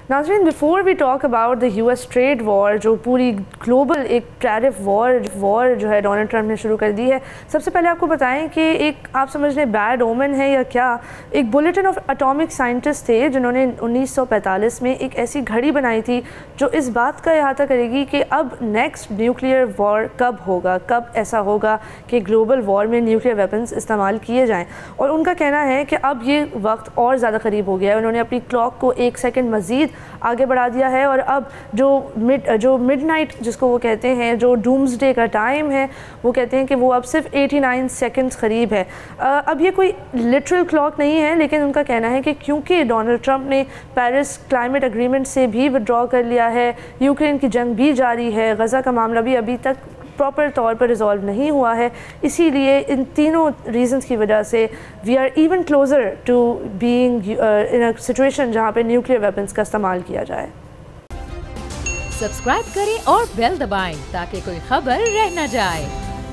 नाज़रीन, before we talk about the US trade war, जो पूरी ग्लोबल एक टैरिफ वॉर जो है डोनाल्ड ट्रंप ने शुरू कर दी है, सबसे पहले आपको बताएं कि एक आप समझ लें बैड ओमन है या क्या। एक बुलेटिन ऑफ एटॉमिक साइंटिस्ट थे जिन्होंने 1945 में एक ऐसी घड़ी बनाई थी जो इस बात का अहाता करेगी कि अब नेक्स्ट न्यूक्लियर वॉर कब होगा, कब ऐसा होगा कि ग्लोबल वॉर में न्यूक्लियर वेपन्स इस्तेमाल किए जाएँ। और उनका कहना है कि अब ये वक्त और ज़्यादा करीब हो गया है। उन्होंने अपनी क्लॉक को 1 सेकंड मज़ीद आगे बढ़ा दिया है और अब जो मिडनाइट जिसको वो कहते हैं, जो डूम्सडे का टाइम है, वो कहते हैं कि वो अब सिर्फ 89 सेकंड्स करीब है। अब ये कोई लिटरल क्लॉक नहीं है, लेकिन उनका कहना है कि क्योंकि डोनाल्ड ट्रंप ने पेरिस क्लाइमेट एग्रीमेंट से भी विड्रॉ कर लिया है, यूक्रेन की जंग भी जारी है, गज़ा का मामला भी अभी तक प्रॉपर तौर पर रिजॉल्व नहीं हुआ है, इसीलिए इन तीनों रीजंस की वजह से we are even closer to being in a situation जहाँ पे न्यूक्लियर वेपन्स का इस्तेमाल किया जाए। सब्सक्राइब करें और बेल दबाएं ताकि कोई खबर रह न जाए।